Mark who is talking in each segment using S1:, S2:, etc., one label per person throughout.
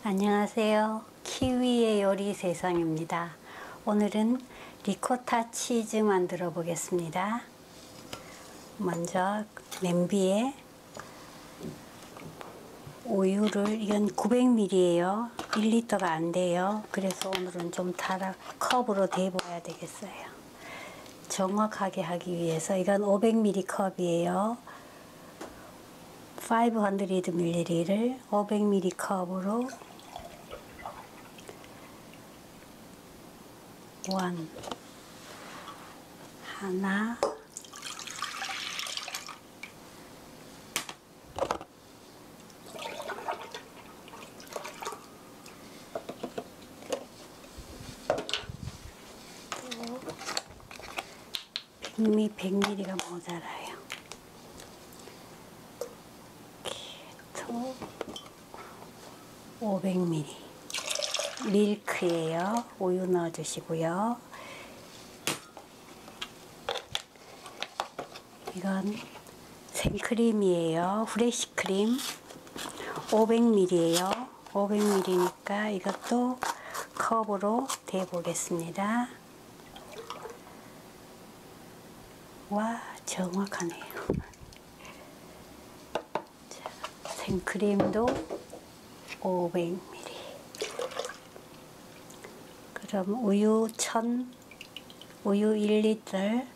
S1: 안녕하세요. 키위의 요리 세상입니다. 오늘은 리코타 치즈 만들어 보겠습니다. 먼저 냄비에 우유를, 이건 900ml예요. 1리터가 안 돼요. 그래서 오늘은 좀 컵으로 대보야 되겠어요. 정확하게 하기 위해서. 이건 500ml 컵이에요. 500ml를 500ml 컵으로 하나, 또 100ml가 모자라요. 또 500ml 밀크예요. 우유 넣어주시고요. 이건 생크림이에요. 프레시 크림 500ml예요. 500ml니까 이것도 컵으로 대보겠습니다. 와, 정확하네요. 자, 생크림도 500ml. 그럼 우유 1리터,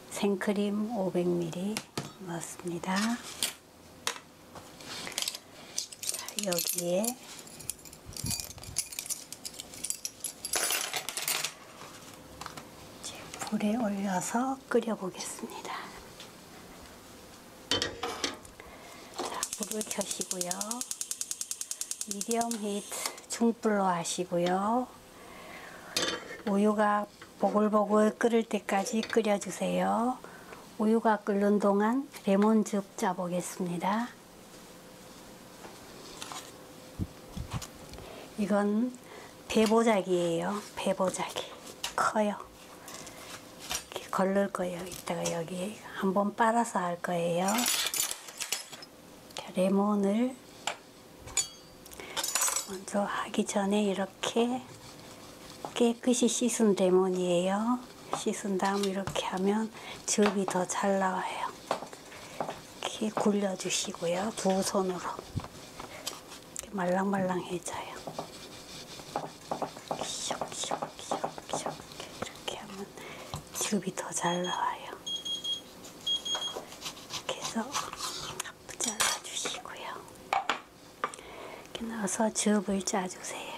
S1: 생크림 500ml 넣습니다. 자, 여기에 이제 불에 올려서 끓여 보겠습니다. 자, 불을 켜시고요. 미디엄 히트 중불로 하시고요. 우유가 보글보글 끓을 때까지 끓여주세요. 우유가 끓는 동안 레몬즙 짜 보겠습니다. 이건 배보자기예요. 배보자기 커요. 이렇게 걸릴 거예요. 이따가 여기 한번 빨아서 할 거예요. 레몬을 먼저 하기 전에 이렇게 깨끗이 씻은 레몬이에요. 씻은 다음 이렇게 하면 즙이 더 잘 나와요. 이렇게 굴려주시고요. 두 손으로 이렇게 말랑말랑해져요. 쇽쇽쇽쇽 이렇게 하면 즙이 더 잘 나와요. 이렇게 해서 잘라주시고요. 이렇게 넣어서 즙을 짜주세요.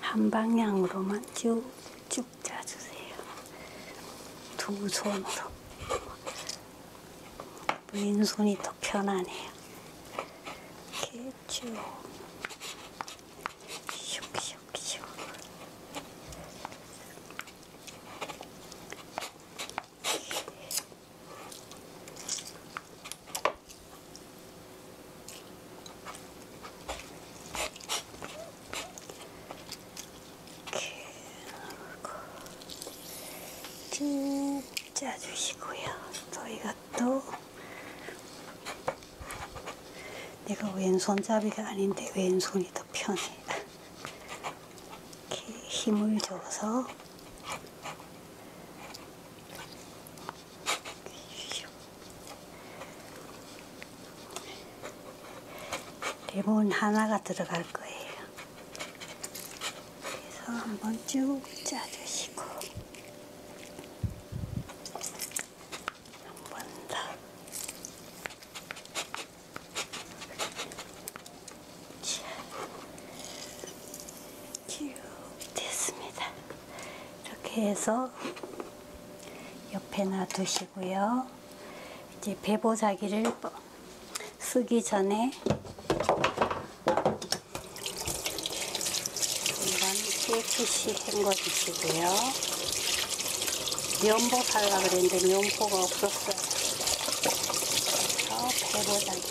S1: 한 방향으로만 쭉쭉 짜주세요. 두 손으로. 왼손이 더 편하네요. 이렇게 쭉 슉슉슉. 쭉 짜주시고요. 또 이것도 내가 왼손잡이가 아닌데 왼손이 더 편해. 이렇게 힘을 줘서 레몬 하나가 들어갈 거예요. 그래서 한번 쭉 짜주시고 됐습니다. 이렇게 해서 옆에 놔두시고요. 이제 배보자기를 쓰기 전에 한번 깨끗이 헹궈주시고요. 면보 살라 그랬는데 면보가 없었어요. 그래서 배보자기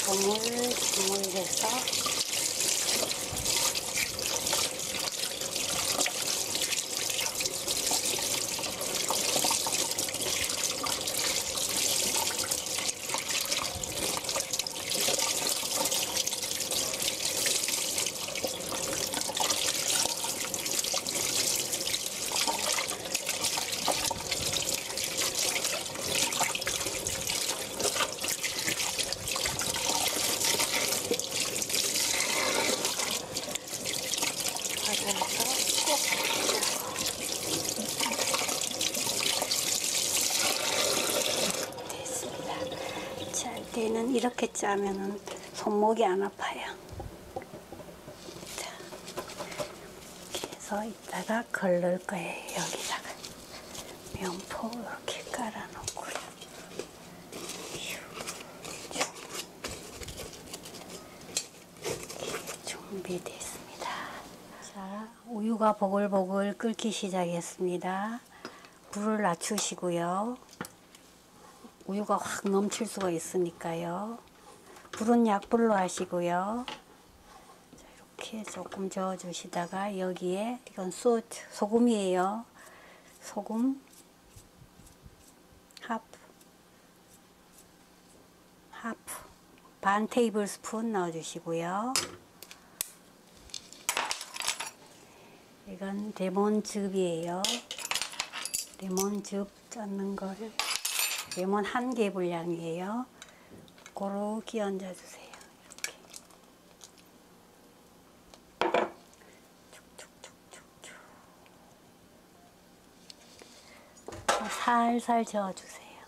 S1: 조물조물해서 됐습니다. 짤 때는 이렇게 짜면은 손목이 안 아파요. 자, 이렇게 해서 이따가 걸릴 거예요. 여기다가 면포 이렇게 깔아놓고요. 준비됐습니다. 자, 우유가 보글보글 끓기 시작했습니다. 불을 낮추시고요. 우유가 확 넘칠 수가 있으니까요. 불은 약불로 하시고요. 자, 이렇게 조금 저어주시다가 여기에 이건 소금이에요. 소금 하프 반 테이블 스푼 넣어주시고요. 이건 레몬즙이에요. 레몬즙 젓는 걸 레몬 1개 분량이에요. 고루게 얹어주세요. 이렇게 쭉쭉쭉쭉쭉 살살 저어주세요.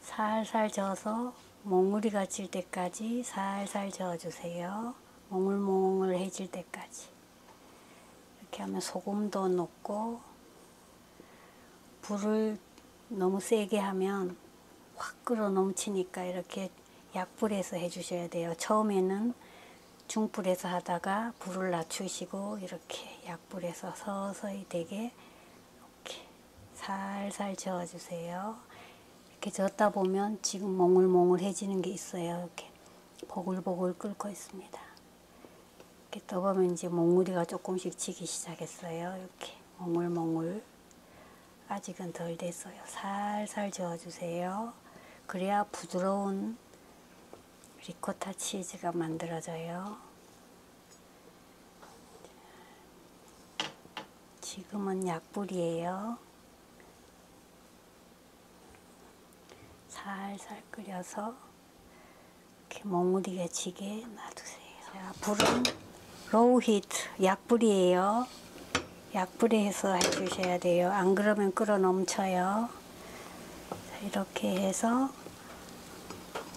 S1: 살살 저어서 몽우리가 질 때까지 살살 저어주세요. 몽글몽글해질 때까지. 이렇게 하면 소금도 녹고, 불을 너무 세게 하면 확 끓어 넘치니까 이렇게 약불에서 해주셔야 돼요. 처음에는 중불에서 하다가 불을 낮추시고 이렇게 약불에서 서서히 되게 이렇게 살살 저어주세요. 이렇게 저었다 보면 지금 몽글몽글해지는 게 있어요. 이렇게 보글보글 끓고 있습니다. 이렇게 떠보면 이제 몽우리가 조금씩 지기 시작했어요. 이렇게 몽글몽글. 아직은 덜 됐어요. 살살 저어주세요. 그래야 부드러운 리코타 치즈가 만들어져요. 지금은 약불이에요. 살살 끓여서 이렇게 몽우리가 지게 놔두세요. 자, 불은 로우 히트, 약불이에요. 약불에 해서 해주셔야 돼요. 안 그러면 끓어 넘쳐요. 자, 이렇게 해서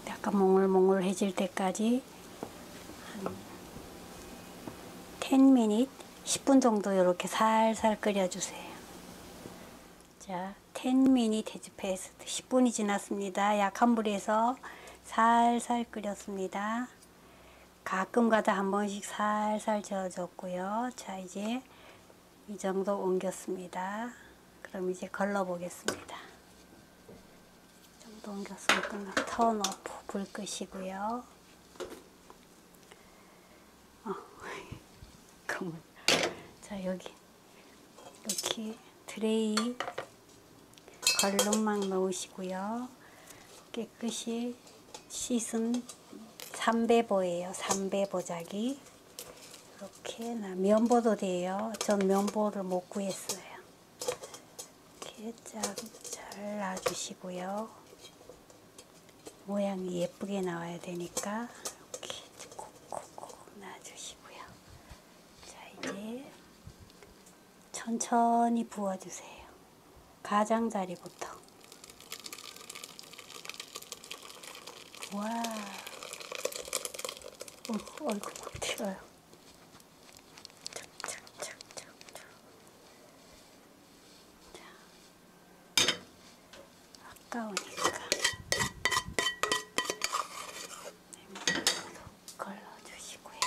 S1: 약간 몽글몽글해질 때까지 한 10분, 10분 정도 이렇게 살살 끓여주세요. 자, 10분 해즈 패스트, 10분이 지났습니다. 약한 불에서 살살 끓였습니다. 가끔가다 한 번씩 살살 저어줬고요. 자, 이제 이 정도 옮겼습니다. 그럼 이제 걸러 보겠습니다. 이 정도 옮겼으면 끝나. 턴 오프, 불 끄시고요. 자, 여기 이렇게 트레이 걸름막 넣으시고요. 깨끗이 씻은 삼배보예요. 삼배보자기. 이렇게 면보도 돼요. 전 면보를 못 구했어요. 이렇게 잘 놔주시고요. 모양이 예쁘게 나와야 되니까 이렇게 콕콕콕 놔주시고요. 자, 이제 천천히 부어주세요. 가장자리부터. 와, 얼굴 막 튀어요. 아까우니까 걸러주시고요.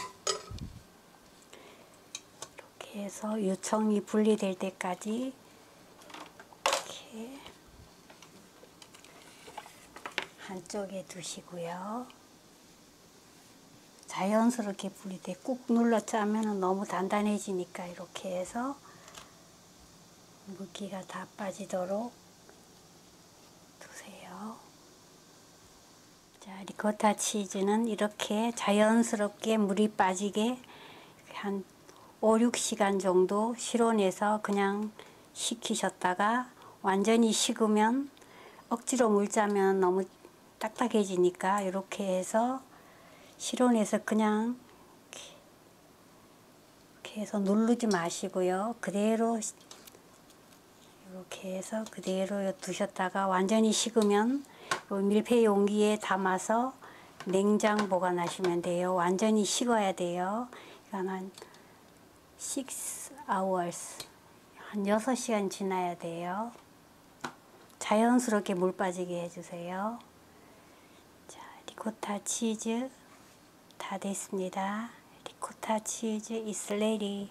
S1: 이렇게 해서 유청이 분리될 때까지 이렇게 한쪽에 두시고요. 자연스럽게 분리돼. 꾹 눌러 짜면 너무 단단해지니까 이렇게 해서 물기가 다 빠지도록 두세요. 자, 리코타 치즈는 이렇게 자연스럽게 물이 빠지게 한 5, 6시간 정도 실온에서 그냥 식히셨다가 완전히 식으면 억지로 물 짜면 너무 딱딱해지니까 이렇게 해서 실온에서 그냥 이렇게 해서 누르지 마시고요. 그대로 이렇게 해서 그대로 두셨다가 완전히 식으면 밀폐 용기에 담아서 냉장 보관하시면 돼요. 완전히 식어야 돼요. 이건 한 6 hours, 한 6시간 지나야 돼요. 자연스럽게 물 빠지게 해주세요. 자, 리코타 치즈 다 됐습니다. 리코타 치즈 is ready.